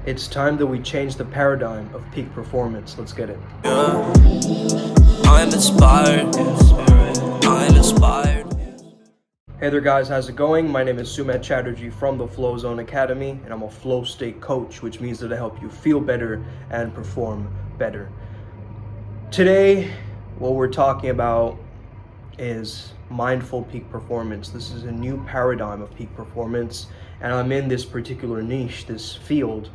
It's time that we change the paradigm of peak performance. Let's get it. Yeah. I'm inspired. I'm inspired. Hey there guys, how's it going? My name is Sumit Chatterjee from the Flow Zone Academy, and I'm a flow state coach, which means that I help you feel better and perform better. Today, what we're talking about is mindful peak performance. This is a new paradigm of peak performance, and I'm in this particular niche, this field,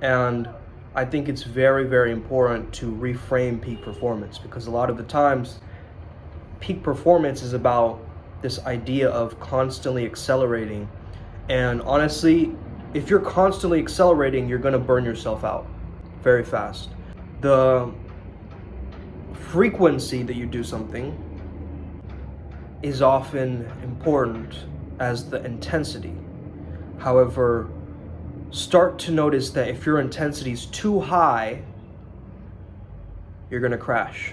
and I think it's very, very important to reframe peak performance, because a lot of the times peak performance is about this idea of constantly accelerating, and honestly, if you're constantly accelerating, you're going to burn yourself out very fast. The frequency that you do something is often important as the intensity. However, start to notice that if your intensity is too high, you're going to crash.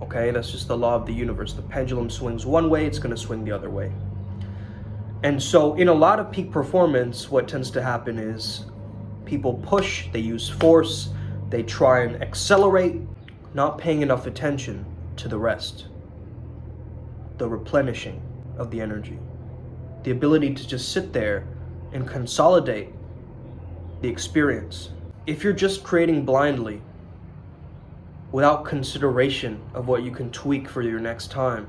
Okay, that's just the law of the universe. The pendulum swings one way, it's going to swing the other way. And so in a lot of peak performance, what tends to happen is people push, they use force, they try and accelerate, not paying enough attention to the rest, the replenishing of the energy, the ability to just sit there and consolidate the experience. If you're just creating blindly, without consideration of what you can tweak for your next time,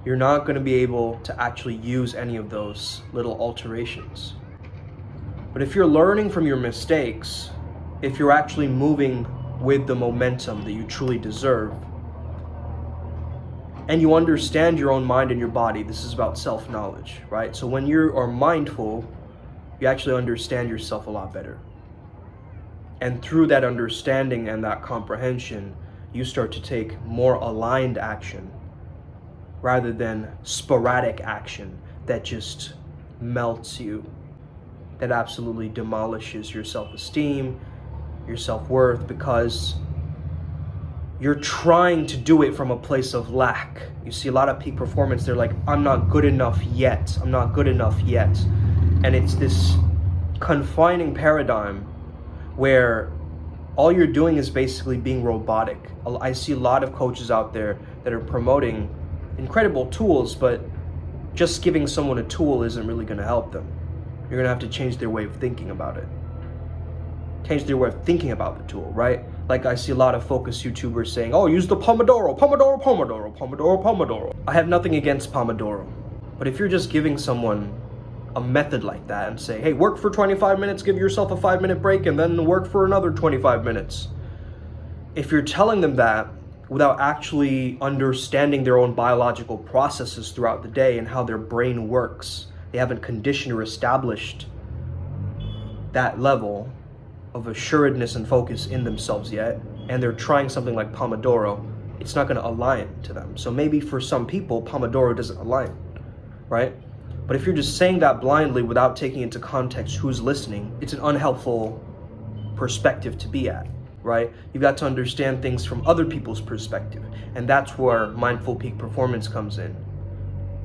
you're not going to be able to actually use any of those little alterations. But if you're learning from your mistakes, if you're actually moving with the momentum that you truly deserve, and you understand your own mind and your body, this is about self-knowledge, right? So when you are mindful, you actually understand yourself a lot better. And through that understanding and that comprehension, you start to take more aligned action rather than sporadic action that just melts you, that absolutely demolishes your self-esteem, your self-worth, because you're trying to do it from a place of lack. You see a lot of peak performance, they're like, I'm not good enough yet. I'm not good enough yet. And it's this confining paradigm where all you're doing is basically being robotic. I see a lot of coaches out there that are promoting incredible tools, but just giving someone a tool isn't really going to help them. You're going to have to change their way of thinking about it. Change their way of thinking about the tool, right? Like I see a lot of focus YouTubers saying, oh, use the Pomodoro, Pomodoro, Pomodoro, Pomodoro, Pomodoro. I have nothing against Pomodoro, but if you're just giving someone a method like that and say, hey, work for 25 minutes, give yourself a 5-minute break, and then work for another 25 minutes. If you're telling them that without actually understanding their own biological processes throughout the day and how their brain works, they haven't conditioned or established that level of assuredness and focus in themselves yet, and they're trying something like Pomodoro, it's not going to align to them. So maybe for some people, Pomodoro doesn't align, right? But if you're just saying that blindly without taking into context who's listening, it's an unhelpful perspective to be at, right? You've got to understand things from other people's perspective. And that's where mindful peak performance comes in,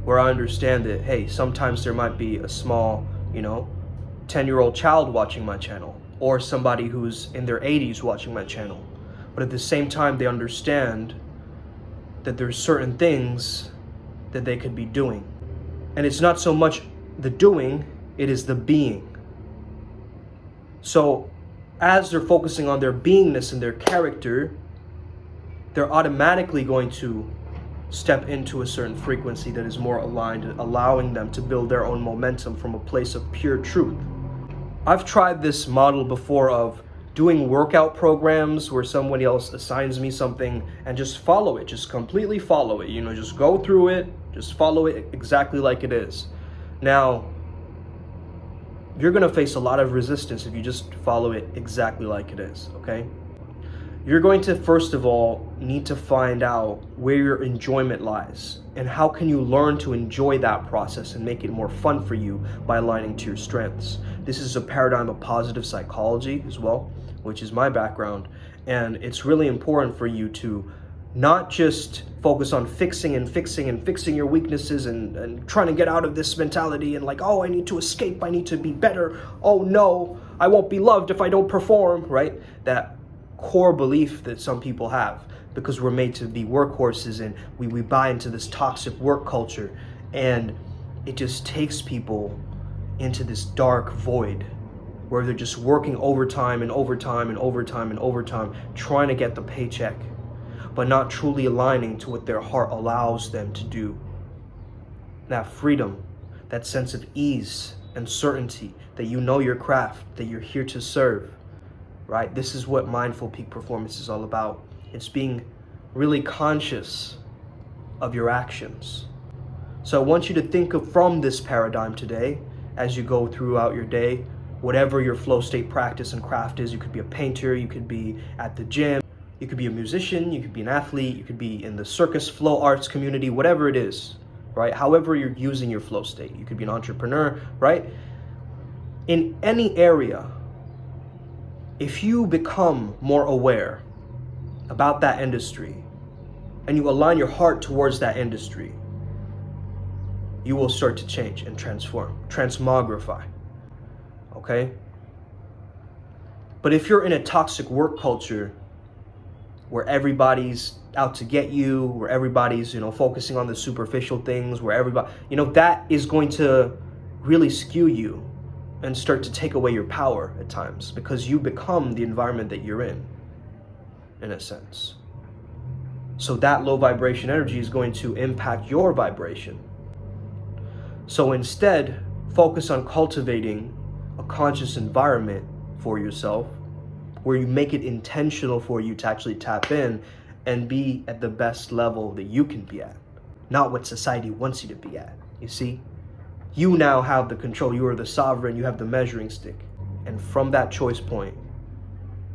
where I understand that, hey, sometimes there might be a small, 10-year-old child watching my channel, or somebody who's in their 80s watching my channel. But at the same time, they understand that there's certain things that they could be doing. And it's not so much the doing, it is the being. So as they're focusing on their beingness and their character, they're automatically going to step into a certain frequency that is more aligned, allowing them to build their own momentum from a place of pure truth. I've tried this model before of doing workout programs where somebody else assigns me something and just follow it, just completely follow it, just go through it, just follow it exactly like it is. Now, you're gonna face a lot of resistance if you just follow it exactly like it is, okay? You're going to, first of all, need to find out where your enjoyment lies and how can you learn to enjoy that process and make it more fun for you by aligning to your strengths. This is a paradigm of positive psychology as well, which is my background, and it's really important for you to not just focus on fixing your weaknesses and trying to get out of this mentality and like, oh, I need to escape, I need to be better. Oh no, I won't be loved if I don't perform, right? That core belief that some people have, because we're made to be workhorses, and we buy into this toxic work culture, and it just takes people into this dark void where they're just working overtime and overtime and overtime and overtime, trying to get the paycheck, but not truly aligning to what their heart allows them to do. That freedom, that sense of ease and certainty, that you know your craft, that you're here to serve, right? This is what mindful peak performance is all about. It's being really conscious of your actions. So I want you to think of from this paradigm today as you go throughout your day, whatever your flow state practice and craft is. You could be a painter, you could be at the gym, you could be a musician, you could be an athlete, you could be in the circus flow arts community, whatever it is, right? However you're using your flow state. You could be an entrepreneur, right? In any area, if you become more aware about that industry and you align your heart towards that industry, you will start to change and transform, transmogrify, okay? But if you're in a toxic work culture where everybody's out to get you, where everybody's, focusing on the superficial things, where everybody, that is going to really skew you and start to take away your power at times, because you become the environment that you're in a sense. So that low vibration energy is going to impact your vibration. So instead, focus on cultivating a conscious environment for yourself where you make it intentional for you to actually tap in and be at the best level that you can be at, not what society wants you to be at. You see? You now have the control. You are the sovereign. You have the measuring stick. And from that choice point,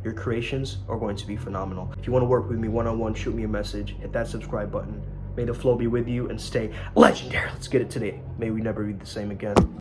your creations are going to be phenomenal. If you want to work with me one-on-one, shoot me a message, hit that subscribe button. May the flow be with you and stay legendary. Let's get it today. May we never be the same again.